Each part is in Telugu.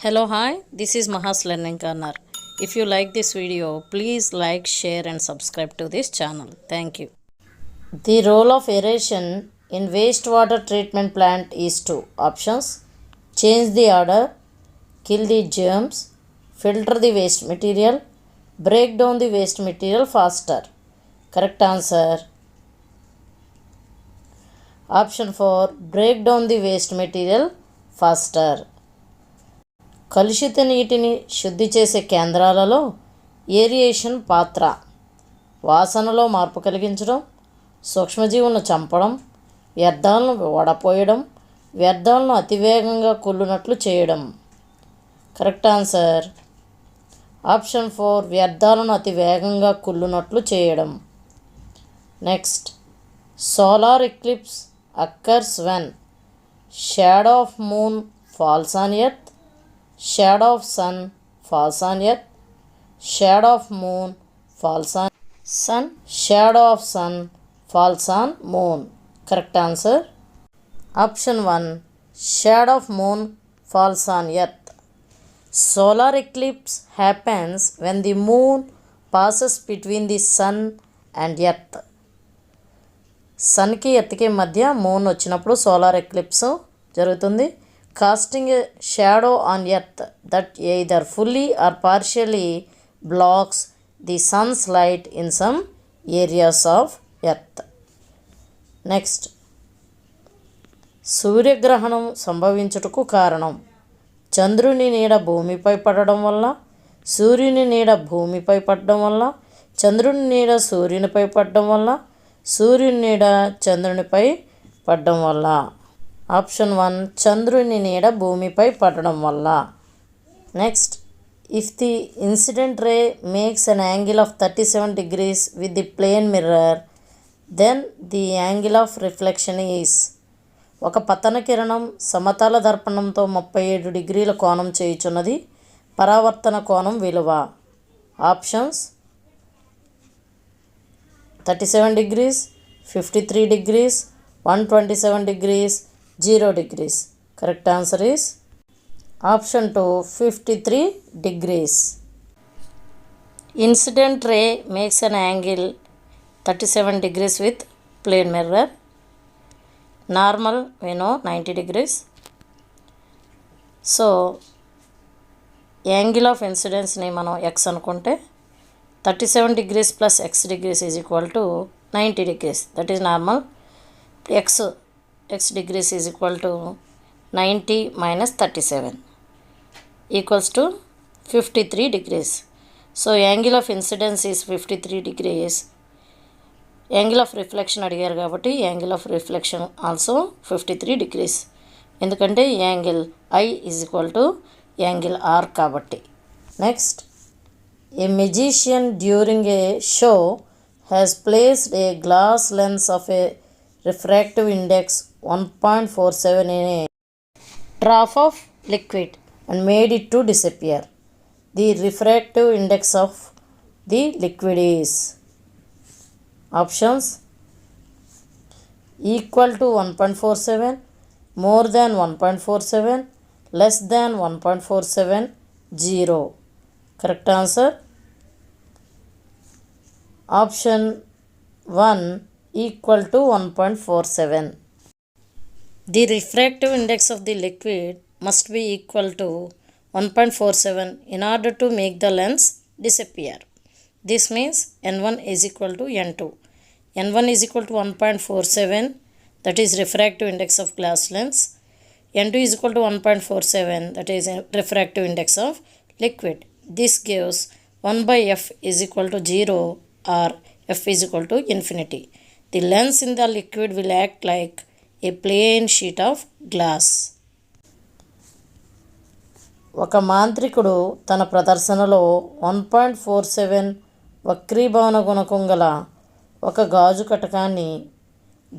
Hello, hi, this is Mahas Learning Corner. If you like this video, please like, share, and subscribe to this channel. Thank you. The role of aeration in wastewater treatment plant is to options: change the odor, kill the germs, filter the waste material, break down the waste material faster. Correct answer. Option 4, break down the waste material faster. కలుషిత నీటిని శుద్ధి చేసే కేంద్రాలలో ఏరియేషన్ పాత్ర వాసనలో మార్పు కలిగించడం, సూక్ష్మజీవులను చంపడం, వ్యర్థాలను వడపోయడం, వ్యర్థాలను అతివేగంగా కుళ్ళునట్లు చేయడం. కరెక్ట్ ఆన్సర్ ఆప్షన్ 4, వ్యర్థాలను అతి వేగంగా కుళ్ళునట్లు చేయడం. Next, solar eclipse occurs when shadow of moon falls on earth, shadow of sun falls on earth, shadow of moon falls on sun, shadow of sun falls on moon. Correct answer option 1, shadow of moon falls on earth. Solar eclipse happens when the moon passes between the sun and earth. సన్కి ఎర్త్కి మధ్య మూన్ వచ్చినప్పుడు సోలార్ ఎక్లిప్స్ జరుగుతుంది. Casting a shadow on earth that either fully or partially blocks the sun's light in some areas of earth. Next, సూర్యగ్రహణం సంభవించుటకు కారణం: చంద్రుని నీడ భూమిపై పడడం వల్ల, సూర్యుని నీడ భూమిపై పడడం వల్ల, చంద్రుని నీడ సూర్యునిపై పడడం వల్ల, సూర్యుని నీడ చంద్రునిపై పడడం వల్ల. ఆప్షన్ 1, చంద్రుని నీడ భూమిపై పడడం వల్ల. Next, if the incident ray makes an angle of 37 degrees with the plane mirror, then the angle of reflection is. ఒక పతన కిరణం సమతల దర్పణంతో 37 డిగ్రీల కోణం చేయుచున్నది. పరావర్తన కోణం విలువ. Options: 37 degrees, 53 degrees, 127 degrees, 0 degrees. Correct answer is option 2, 53 degrees. Incident ray makes an angle 37 degrees with plane mirror. Normal we know 90 degrees. So angle of incidence ni మనం x అనుకుంటే 37 degrees plus x degrees is equal to 90 degrees. That is normal. X degrees is equal to 90 minus 37 equals to 53 degrees. So angle of incidence is 53 degrees. Angle of reflection అడిగారు కాబట్టి angle of reflection also 53 degrees. ఎందుకంటే angle I is equal to angle R కాబట్టి. Next, a magician during a show has placed a glass lens of a refractive index 1.47 in a trough of liquid and made it to disappear. The refractive index of the liquid is. Options: equal to 1.47, more than 1.47, less than 1.47, 0. Correct answer option 1, equal to 1.47. The refractive index of the liquid must be equal to 1.47 in order to make the lens disappear. This means n1 is equal to n2. n1 is equal to 1.47, that is refractive index of glass lens. n2 is equal to 1.47, that is refractive index of liquid. This gives 1 by f is equal to 0 or f is equal to infinity. The lens in the liquid will act like a plain sheet of glass. ఒక మాంత్రికుడు తన ప్రదర్శనలో 1.47 వక్రీభవన గుణకం గల ఒక గాజు కటకాన్ని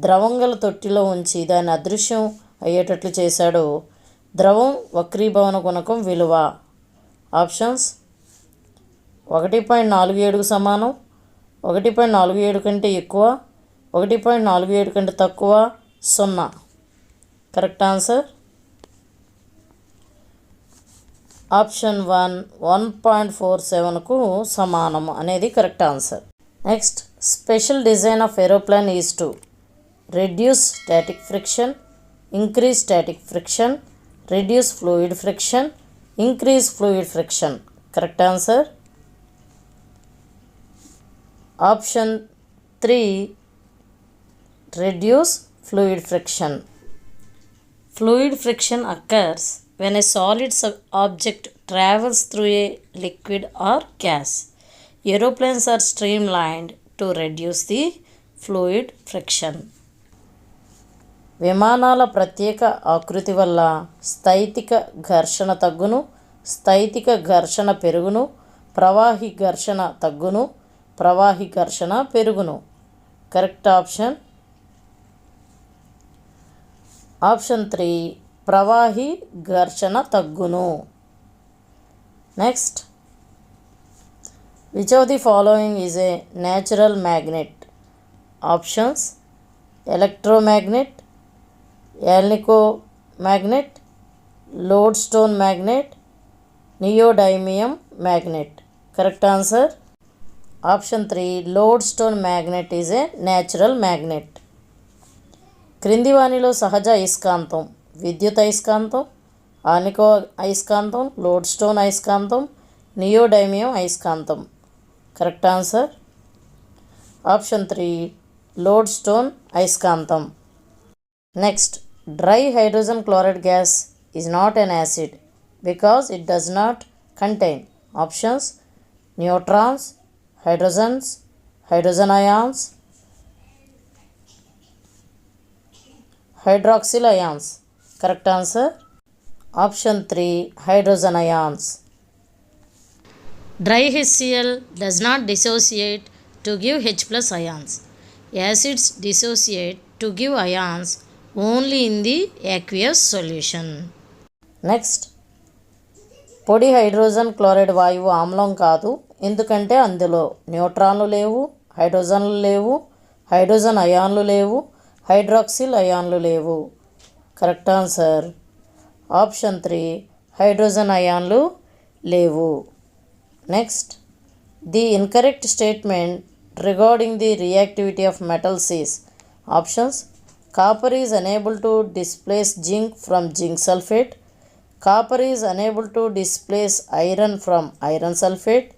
ద్రవం గల తొట్టిలో ఉంచి దాన్ని అదృశ్యం అయ్యేటట్లు చేశాడు. ద్రవం వక్రీభవన గుణకం విలువ. ఆప్షన్స్: 1.47కు సమానం, 1.47 కంటే ఎక్కువ, 1.47 కంటే తక్కువ, 0. Correct answer ఆప్షన్ 1 1.47కు సమానం అనేది correct answer. Next, special design of aeroplane is to reduce static friction, increase static friction, reduce fluid friction, increase fluid friction. Correct answer. Option 3, reduce fluid friction. Fluid friction occurs when a solid object travels through a liquid or gas. Aeroplanes are streamlined to reduce the fluid friction. విమానాల ప్రత్యేక ఆకృతి వల్ల స్థైతిక ఘర్షణ తగ్గును, స్థైతిక ఘర్షణ పెరుగును, ప్రవాహి ఘర్షణ తగ్గును, ప్రవాహి ఘర్షణ పెరుగును. Correct option. ఆప్షన్ 3, ప్రవాహి ఘర్షణ తగ్గును. Next, which of the following is a natural magnet? Options: electromagnet, alnico magnet, lodestone magnet, neodymium magnet. Correct answer. Option 3, lodestone magnet is a natural magnet. క్రింది వానిలో సహజ అయస్కాంతం: విద్యుత్ అయస్కాంతం, ఆనికో అయస్కాంతం, లోడ్స్టోన్ అయస్కాంతం, నియోడైమియం అయస్కాంతం. Correct answer. ఆప్షన్ 3, లోడ్స్టోన్ అయస్కాంతం. Next, dry hydrogen chloride gas is not an acid because it does not contain options: neutrons, hydrogens, hydrogen ions, hydroxyl ions. Correct answer. Option 3, hydrogen ions. Dry HCl does not dissociate to give H plus ions. Acids dissociate to give ions only in the aqueous solution. Next, పొడి హైడ్రోజన్ క్లోరైడ్ వాయువు ఆమ్లం కాదు, ఎందుకంటే అందులో న్యూట్రాన్లు లేవు, హైడ్రోజన్లు లేవు, హైడ్రోజన్ అయాన్లు లేవు, హైడ్రాక్సిల్ అయాన్లు లేవు. Correct answer. ఆప్షన్ 3, హైడ్రోజన్ అయాన్లు లేవు. Next, the incorrect statement regarding the reactivity of metals is options: copper is unable to displace zinc from zinc sulfate, copper is unable to displace iron from iron sulfate,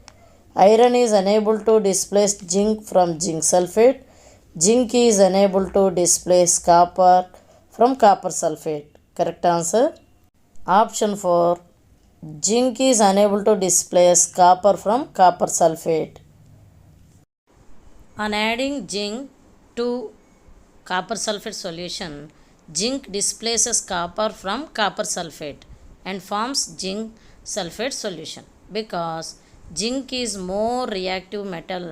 iron is unable to displace zinc from zinc sulfate, zinc is unable to displace copper from copper sulfate. Correct answer. Option 4, zinc is unable to displace copper from copper sulfate. On adding zinc to copper sulfate solution, zinc displaces copper from copper sulfate and forms zinc sulfate solution because zinc is more reactive metal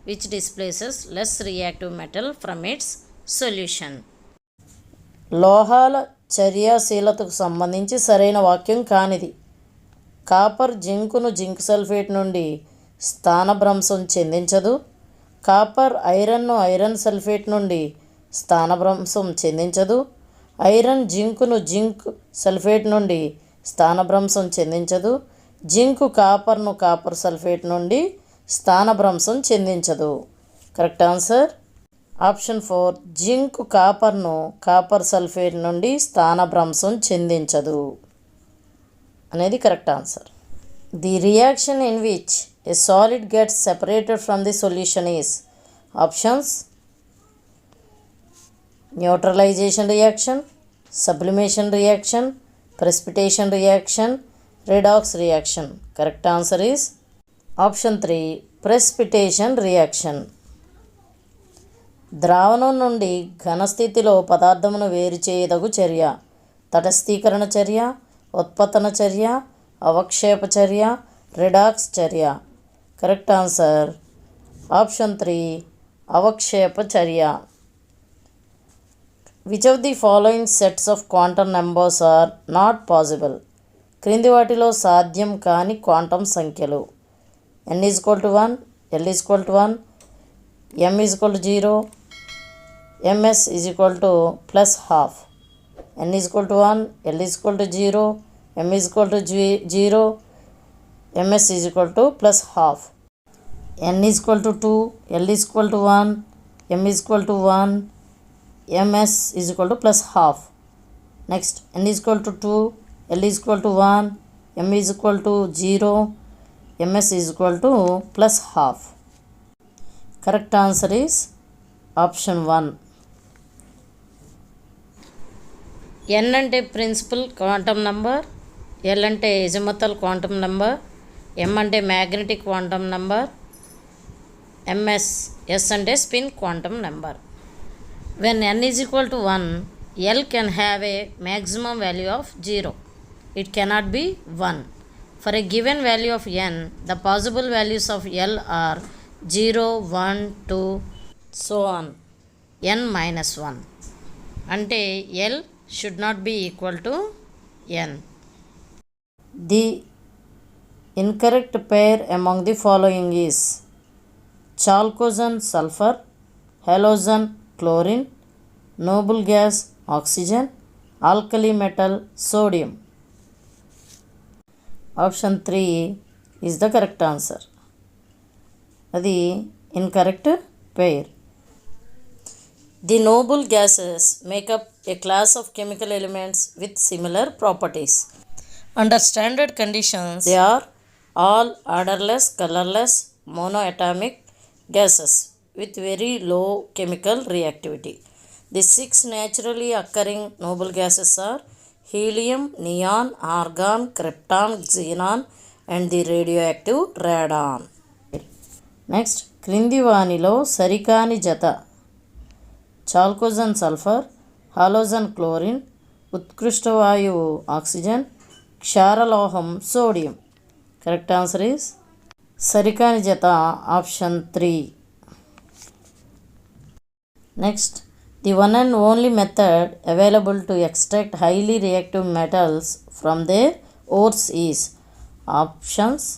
which displaces less reactive metal from its solution. లోహాల చర్యాశీలతకు సంబంధించి సరైన వాక్యం కానిది: కాపర్ జింకును జింక్ సల్ఫేట్ నుండి స్థానభ్రంశం చెందించదు, కాపర్ ఐరన్ను ఐరన్ సల్ఫేట్ నుండి స్థానభ్రంశం చెందించదు, ఐరన్ జింకును జింక్ సల్ఫేట్ నుండి స్థానభ్రంశం చెందించదు, జింకు కాపర్ను కాపర్ సల్ఫేట్ నుండి స్థానభ్రంశం చెందించదు. Correct answer. ఆప్షన్ 4, జింకు కాపర్ను కాపర్ సల్ఫేట్ నుండి స్థానభ్రంశం చెందించదు అనేది correct answer. The reaction in which a solid gets separated from the solution is options: neutralization reaction, sublimation reaction, precipitation reaction, redox reaction. Correct answer is option 3, precipitation reaction. ద్రావణం నుండి ఘనస్థితిలో పదార్థమును వేరు చేయదగు చర్య: తటస్థీకరణ చర్య, ఉత్పతన చర్య, అవక్షేప చర్య, రిడాక్స్ చర్య. Correct answer. ఆప్షన్ 3, అవక్షేప చర్య. Which of the following sets of quantum numbers are not possible? క్రింది వాటిలో సాధ్యం కాని క్వాంటం సంఖ్యలు: n=1, l=1, m=0, ms=+half. n=1, l=0, m=0, ms is equal to plus half. n is equal to 2, l is equal to 1, m is equal to 1, ms is equal to plus half. Next, n is equal to 2, l is equal to 1, m is equal to 0, ms is equal to plus half. Correct answer is option 1. n అంటే ప్రిన్సిపల్ క్వాంటమ్ నెంబర్, l అంటే ఎజిముతల్ క్వాంటమ్ నెంబర్, m అంటే మ్యాగ్నెటిక్ క్వాంటమ్ నెంబర్, s అంటే spin quantum number. When n is equal to 1, l can have a maximum value of 0. It cannot be 1. For a given value of n, the possible values of l are 0, 1, 2, so on, n minus 1. అంటే l should not be equal to n. The incorrect pair among the following is chalcogen sulfur, halogen chlorine, noble gas oxygen, alkali metal sodium. Option 3 is the correct answer. అది incorrect pair. The noble gases make up a class of chemical elements with similar properties. Under standard conditions, they are all odorless, colorless, monoatomic gases with very low chemical reactivity. The 6 naturally occurring noble gases are helium, neon, argon, krypton, xenon, and the radioactive radon. Next, క్రింది వానిలో సరికాని జత chalcogen సల్ఫర్, హాలోజన్ క్లోరిన్, ఉత్కృష్ట వాయువు ఆక్సిజన్, క్షారలోహం సోడియం. కరెక్ట్ ఆన్సర్ ఈస్ సరికాని జత option 3. Next, the one and only method available to extract highly reactive metals from their ores is options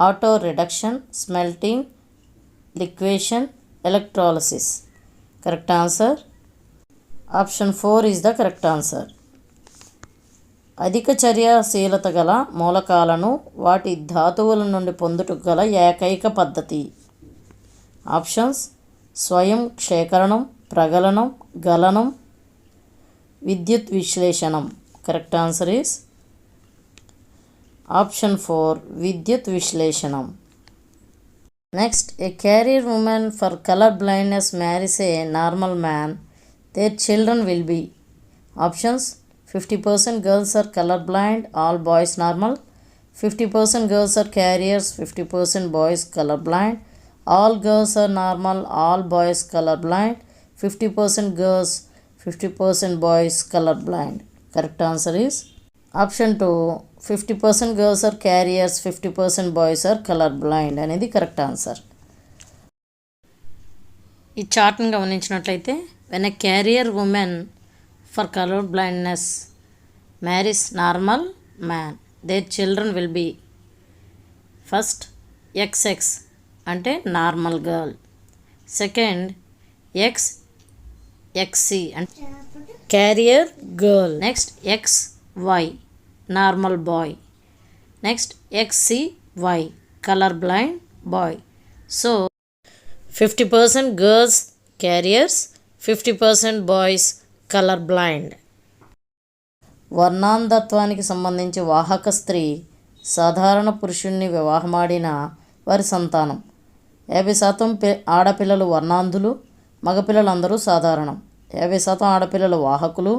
auto reduction, smelting, liquefaction, electrolysis. Correct answer option 4 is the correct answer. అధిక చర్యాశీలత గల మూలకాలను వాటి ధాతువుల నుండి పొందుటకు గల ఏకైక పద్ధతి. ఆప్షన్స్ స్వయం క్షేకరణం, ప్రగలనం, గలనం, విద్యుత్ విశ్లేషణం. కరెక్ట్ ఆన్సర్ ఈస్ option 4 విద్యుత్ విశ్లేషణం. Next, a carrier woman for color blindness marries a normal man. Their children will be options 50% girls are color blind, all boys normal, 50% girls are carriers, 50% boys color blind, all girls are normal, all boys color blind, 50% girls, 50% boys color blind. Correct answer is option 2 50% girls are carriers, 50% boys are color blind అనేది కరెక్ట్ ఆన్సర్. ఈ చార్ట్ని గమనించినట్లయితే when a carrier woman for colour blindness marries normal man, their children will be first XX అంటే నార్మల్ గర్ల్, సెకండ్ XXC అంటే carrier girl, next XY normal boy, next XCY colour blind boy. So 50% girls carriers, 50% boys colour blind. వర్ణాంధత్వానికి సంబంధించి వాహక స్త్రీ సాధారణ పురుషుణ్ణి వివాహమాడిన వారి సంతానం. 50% ఆడపిల్లలు వర్ణాంధులు, మగపిల్లలందరూ సాధారణం. 50% ఆడపిల్లలు వాహకులు,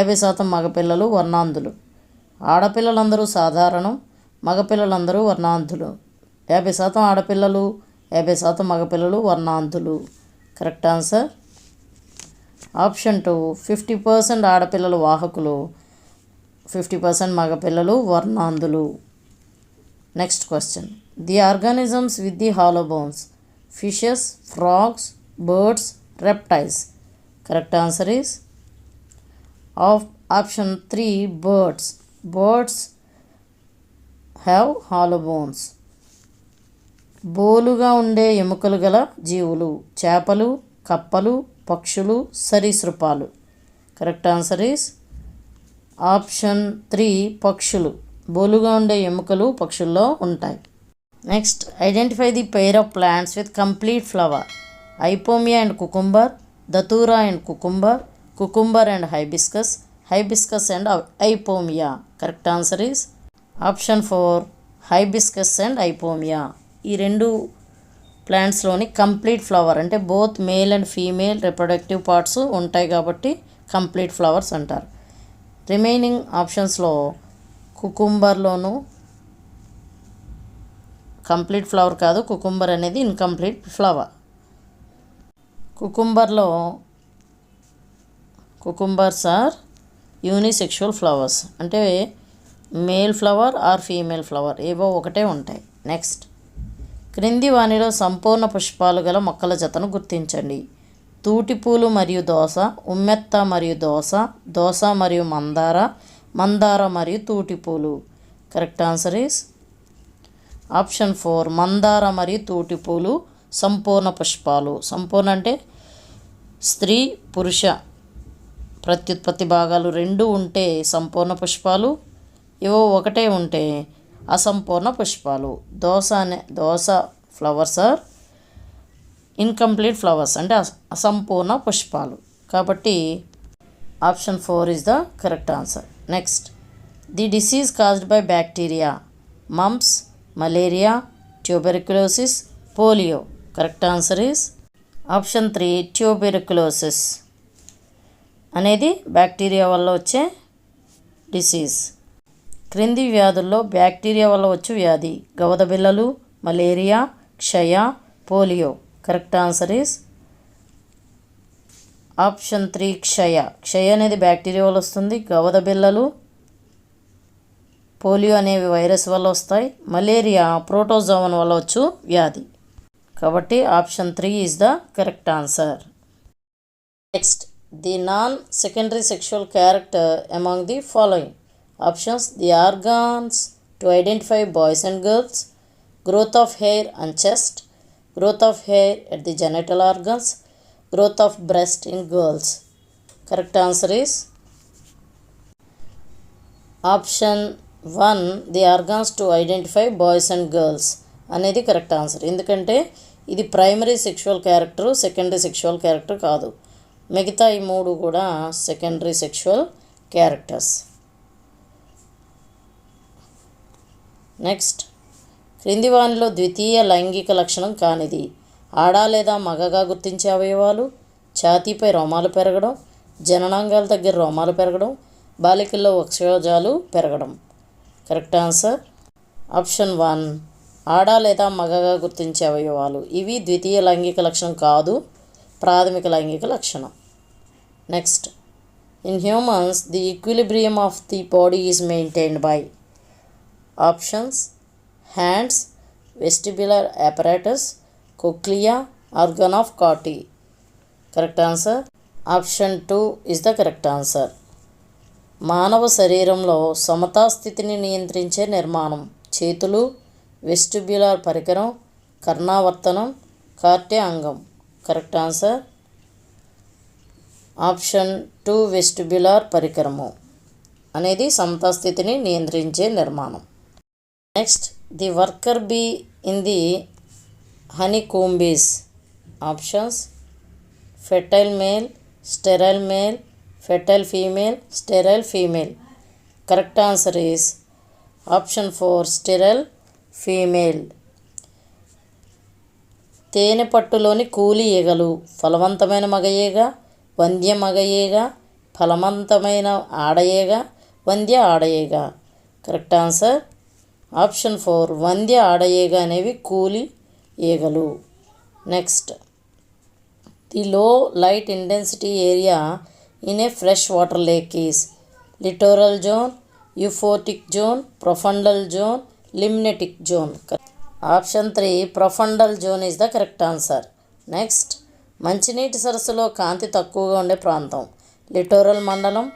50% మగపిల్లలు వర్ణాంధులు. ఆడపిల్లలందరూ సాధారణం, మగపిల్లలందరూ వర్ణాంధులు. 50% ఆడపిల్లలు, 50% మగపిల్లలు వర్ణాంధులు. కరెక్ట్ ఆన్సర్ ఆప్షన్ 2 50% ఆడపిల్లలు వాహకులు, 50% మగపిల్లలు వర్ణాంధులు. Next question, the organisms with the hollow bones fishes, frogs, birds, reptiles. Correct answer is option 3 birds. Birds have hollow bones. బోలుగా ఉండే ఎముకలు గల జీవులు చేపలు, కప్పలు, పక్షులు, సరీసృపాలు. కరెక్ట్ ఆన్సర్ ఈస్ ఆప్షన్ 3 పక్షులు. బోలుగా ఉండే ఎముకలు పక్షుల్లో ఉంటాయి. Next, identify the pair of plants with complete flower. Ipomoea and cucumber, datura and cucumber, cucumber and hibiscus, hibiscus and ipomoea. Correct answer is option 4, hibiscus and ipomoea. ఈ రెండు ప్లాంట్స్లోని కంప్లీట్ ఫ్లవర్ అంటే both male and female reproductive parts ఉంటాయి కాబట్టి కంప్లీట్ ఫ్లవర్స్ అంటారు. రిమైనింగ్ ఆప్షన్స్లో కుకుంబర్లోను కంప్లీట్ ఫ్లవర్ కాదు, కుకుంబర్ అనేది incomplete flower. Cucumbers are unisexual flowers అంటే male flower or female flower ఏవో ఒకటే ఉంటాయి. నెక్స్ట్, క్రింది వానిలో సంపూర్ణ పుష్పాలు గల మొక్కల జతను గుర్తించండి. తూటిపూలు మరియు దోస, ఉమ్మెత్త మరియు దోస, దోస మరియు మందార, మందార మరియు తూటిపూలు. కరెక్ట్ ఆన్సర్ ఈస్ ఆప్షన్ 4, మందార మరియు తూటిపూలు సంపూర్ణ పుష్పాలు. సంపూర్ణ అంటే స్త్రీ పురుష ప్రత్యుత్పత్తి భాగాలు 2 ఉంటే సంపూర్ణ పుష్పాలు, ఏవో ఒకటే ఉంటే అసంపూర్ణ పుష్పాలు. దోస ఫ్లవర్స్ ఆర్ ఇన్కంప్లీట్ ఫ్లవర్స్ అంటే అసంపూర్ణ పుష్పాలు. కాబట్టి option 4 is the correct answer. Next, the disease caused by bacteria. Mumps, malaria, tuberculosis, polio. Correct answer is option 3, tuberculosis అనేది బ్యాక్టీరియా వల్ల వచ్చే డిసీజ్. క్రింది వ్యాధుల్లో బ్యాక్టీరియా వల్ల వచ్చు వ్యాధి. గవదబిళ్ళలు, మలేరియా, క్షయ, పోలియో. కరెక్ట్ ఆన్సర్ ఈస్ ఆప్షన్ 3, క్షయ. క్షయ అనేది బ్యాక్టీరియా వల్ల వస్తుంది. గవదబిళ్ళలు, పోలియో అనేవి వైరస్ వల్ల వస్తాయి. మలేరియా ప్రోటోజోవన్ వల్ల వచ్చు వ్యాధి. కాబట్టి option 3 is the correct answer. Next, the non secondary sexual character among the following. Options: the organs to identify boys and girls, growth of hair on chest, growth of hair at the genital organs, growth of breast in girls. Correct answer is option 1, the organs to identify boys and girls అనేది కరెక్ట్ ఆన్సర్. ఎందుకంటే ఇది primary sexual character, secondary sexual character కాదు. మిగతా ఈ 3 కూడా సెకండరీ సెక్షువల్ క్యారెక్టర్స్. నెక్స్ట్, క్రింది వానిలో ద్వితీయ లైంగిక లక్షణం కానిది. ఆడ లేదా మగగా గుర్తించే అవయవాలు. ఛాతీపై రోమాలు పెరగడం, జననాంగాల దగ్గర రోమాలు పెరగడం, బాలికల్లో వక్షోజాలు పెరగడం. కరెక్ట్ ఆన్సర్ ఆప్షన్ 1, ఆడ లేదా మగగా గుర్తించే అవయవాలు. ఇవి ద్వితీయ లైంగిక లక్షణం కాదు, ప్రాథమిక లైంగిక లక్షణం. Next, in humans the equilibrium of the body is maintained by. Options: hands, vestibular apparatus, cochlea, organ of Corti. Correct answer option 2 is the correct answer. మానవ శరీరంలో సమతా స్థితిని నియంత్రించే నిర్మాణం. చేతులు, వెస్టిబ్యులర్ పరికరం, కర్ణావర్తనం, కార్టే అంగం. కరెక్ట్ ఆన్సర్ ఆప్షన్ 2, వెస్టిబ్యులర్ పరికరము అనేది సమతా స్థితిని నియంత్రించే నిర్మాణం. Next, the worker bee in the honeycomb bees. Options: fertile male, sterile male, fertile female, sterile female. Correct answer is option 4, sterile female. తేనె పట్టులోని కూలి ఈగలు ఫలవంతమైన మగ ఈగ, వంద్య మగ ఈగ, ఫలవంతమైన ఆడ ఈగ, వంద్య ఆడ ఈగ. కరెక్ట్ ఆన్సర్ ఆప్షన్ 4, వంద్య ఆడ ఈగ అనేవి కూలి ఈగలు. Next, the low light intensity area in a fresh water lake is littoral zone, euphotic zone, profundal zone, limnetic zone. Option 3, profundal zone is the correct answer. Next, మంచినీటి సరస్సులో కాంతి తక్కువగా ఉండే ప్రాంతం. లిటోరల్ మండలం,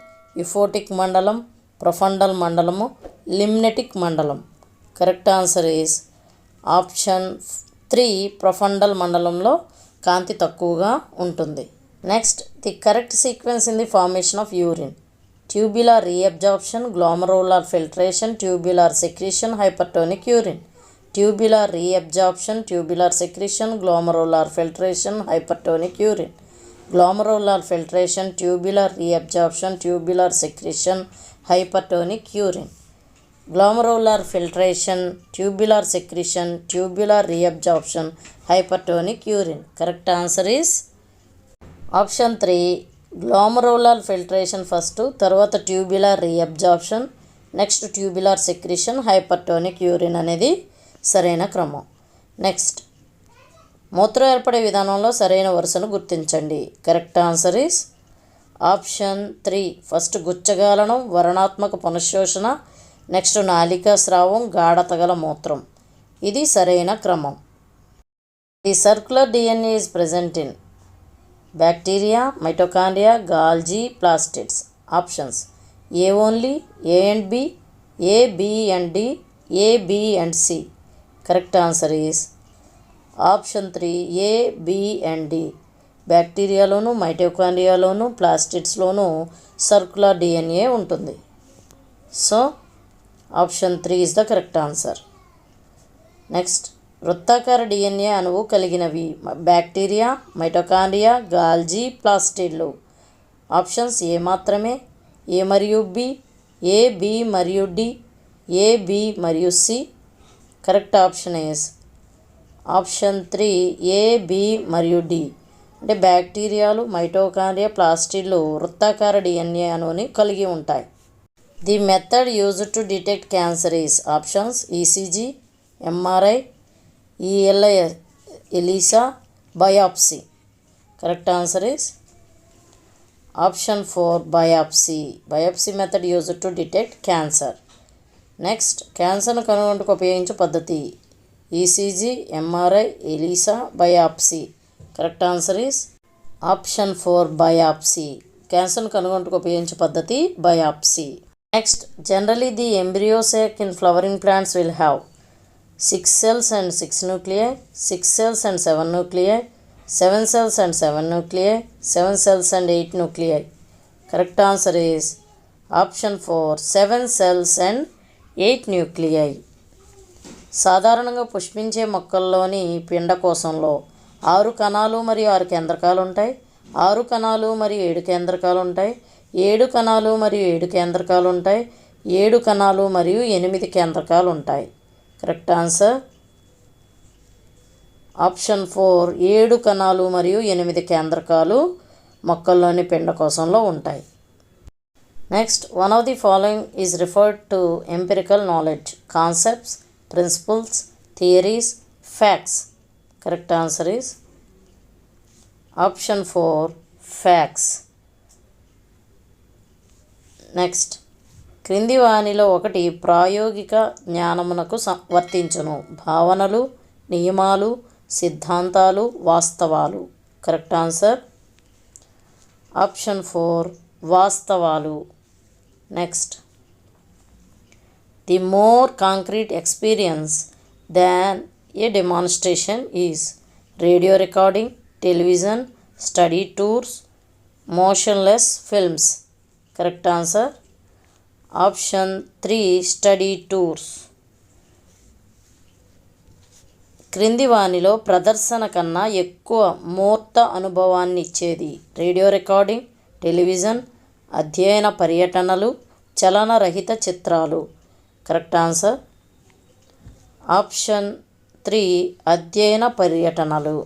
యూఫోటిక్ మండలం, ప్రొఫండల్ మండలము, లిమ్నెటిక్ మండలం. Correct answer is option 3, profundal మండలంలో కాంతి తక్కువగా ఉంటుంది. Next, the correct sequence in the formation of urine. tubular reabsorption, glomerular filtration, tubular secretion, hypertonic urine. Tubular reabsorption, tubular secretion, glomerular filtration, hypertonic urine. Glomerular filtration, tubular reabsorption, tubular secretion, hypertonic urine. Glomerular filtration, tubular secretion, tubular reabsorption, hypertonic urine. Correct answer is option 3. Glomerular filtration first, తర్వాత tubular reabsorption, next tubular secretion, hypertonic urine అనేది సరైన క్రమం. నెక్స్ట్ మూత్రం ఏర్పడే విధానంలో సరైన వరుసను గుర్తించండి. Correct answer is option 3. First గుచ్చగాలనం, వర్ణాత్మక పునఃశోషణ, నెక్స్ట్ నాళికా స్రావం, గాఢతగల మూత్రం. ఇది సరైన క్రమం. The circular DNA is present in bacteria, mitochondria, Golgi, plastids. Options A only, A and B, A B and D, A B and C. Correct answer is option 3. A B and D. బ్యాక్టీరియాలోను, మైటోకాండ్రియాలోను, ప్లాస్టిడ్స్లోను సర్క్యులర్ డిఎన్ఏ ఉంటుంది. So option 3 is the correct answer. Next వృత్తాకార డిఎన్ఏ అణువు కలిగినవి బ్యాక్టీరియా, మైటోకాండ్రియా, గాల్జీ, ప్లాస్టిడ్లు. ఆప్షన్స్ ఏ మాత్రమే, ఏ మరియు బి, ఏ బి మరియు డి, ఏ బి మరియు C. Correct option is option 3. A B మరియు డి. అంటే బ్యాక్టీరియాలు, మైటోకాండ్రియా, ప్లాస్టిడ్లు వృత్తాకార డిఎన్ఏ అణువుని కలిగి ఉంటాయి. The method used to detect cancer is options ECG, MRI, ELISA, biopsy. Correct answer is option 4. Biopsy. Biopsy method used to detect cancer. Next క్యాన్సర్ను కనుగొనడానికి ఉపయోగించే పద్ధతి ECG, MRI, ELISA, biopsy. Correct answer is option 4. Biopsy. క్యాన్సర్ను కనుగొనడానికి ఉపయోగించే పద్ధతి biopsy. Next generally the embryo sac in flowering plants will have 6 cells and 6 nuclei, 6 cells and 7 nuclei, 7 cells and 7 nuclei, 7 cells and 8 nuclei. Correct answer is option 4. 7 cells and 8 nuclei. సాధారణంగా పుష్పించే మొక్కల్లోని పిండకోశంలో 6 కణాలు మరియు 6 కేంద్రకాలు ఉంటాయి. 6 కణాలు మరియు 7 కేంద్రకాలు ఉంటాయి. 7 కణాలు మరియు 7 కేంద్రకాలు ఉంటాయి. 7 కణాలు మరియు 8 కేంద్రకాలు ఉంటాయి. Correct answer option 4. 7 కణాలు మరియు 8 కేంద్రకాలు మొక్కల్లోని పిండకోశంలో ఉంటాయి. Next one of the following is referred to empirical knowledge, concepts, principles, theories, facts. Correct answer is option 4. Facts. Next క్రింది వానిలో ఒకటి ప్రాయోగిక జ్ఞానమునకు వర్తించును. భావనలు, నియమాలు, సిద్ధాంతాలు, వాస్తవాలు. Correct answer option 4. వాస్తవాలు. Next the more concrete experience than A demonstration is radio recording, television, study tours, motionless films. Correct answer option 3. Study tours. క్రింది వానిలో ప్రదర్శన కన్నా ఎక్కువ మూర్త అనుభవాన్ని ఇచ్చేది రేడియో రికార్డింగ్, టెలివిజన్, అధ్యయన పర్యటనలు, చలనరహిత చిత్రాలు. Correct answer option 3. అధ్యయన పర్యటనలు.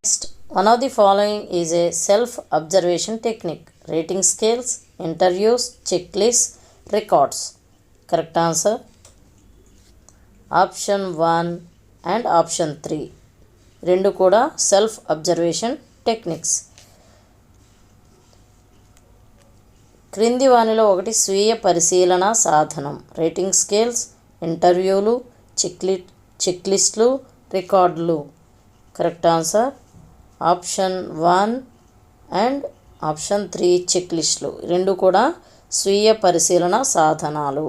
Next one of the following is a self-observation technique: rating scales, interviews, checklists, records. Correct answer option 1 and option 3. రెండు కూడా సెల్ఫ్ అబ్జర్వేషన్ టెక్నిక్స్. క్రింది వానిలో ఒకటి స్వీయ పరిశీలన సాధనం: రేటింగ్ స్కేల్స్, ఇంటర్వ్యూలు, చెక్లిస్టులు, రికార్డులు. Correct answer option 1 and option 3. చెక్లిస్టులు రెండు కూడా స్వీయ పరిశీలన సాధనాలు.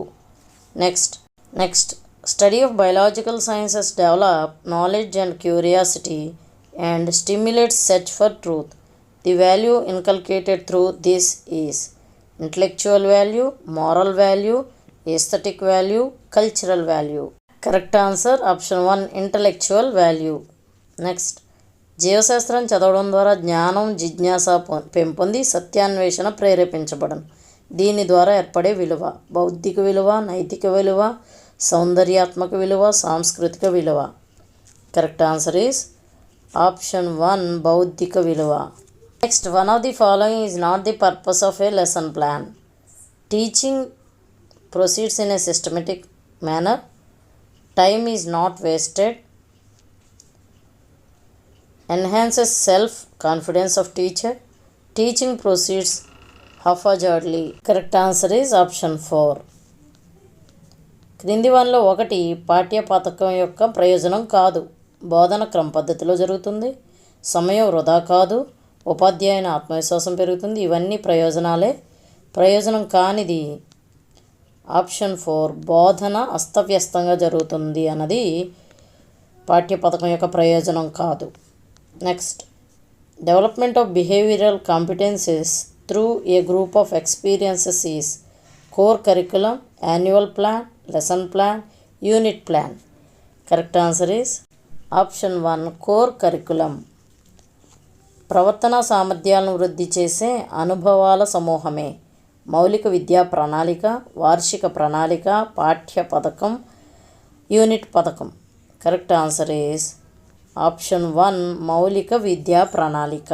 Next study of biological sciences develop knowledge and curiosity and stimulates search for truth. The value inculcated through this is intellectual value, moral value, aesthetic value, cultural value. Correct answer option 1 intellectual value. Next, జీవశాస్త్రం చదవడం ద్వారా జ్ఞానం, జిజ్ఞాస పెంపొంది సత్యాన్వేషణ ప్రేరేపించబడను. దీని ద్వారా ఏర్పడే విలువ బౌద్ధిక విలువ, నైతిక విలువ, సౌందర్యాత్మక విలువ, సాంస్కృతిక విలువ. కరెక్ట్ ఆన్సర్ ఈస్ ఆప్షన్ 1 బౌద్ధిక విలువ. Next, one of the following is not the purpose of a lesson plan. Teaching proceeds in a systematic manner. Time is not wasted. Enhances self-confidence of teacher. Teaching proceeds haphazardly. Correct answer is option 4. క్రింది వానిలో ఒకటి పాఠ్య పథకం యొక్క ప్రయోజనం కాదు. బోధన క్రమ పద్ధతిలో జరుగుతుంది. సమయం వృధా కాదు. ఉపాధ్యాయుని ఆత్మవిశ్వాసం పెరుగుతుంది. ఇవన్నీ ప్రయోజనాలే. ప్రయోజనం కానిది ఆప్షన్ 4 బోధన అస్తవ్యస్తంగా జరుగుతుంది అన్నది పాఠ్య పథకం యొక్క ప్రయోజనం కాదు. Next, development of behavioural competencies through a group of experiences is core curriculum, annual plan, lesson plan, unit plan. Correct answer is option 1 core curriculum. ప్రవర్తనా సామర్థ్యాలను వృద్ధి చేసే అనుభవాల సమూహమే మౌలిక విద్యా ప్రణాళిక, వార్షిక ప్రణాళిక, పాఠ్య పథకం, యూనిట్ పథకం. కరెక్ట్ ఆన్సర్ ఈస్ ఆప్షన్ 1 మౌలిక విద్యా ప్రణాళిక.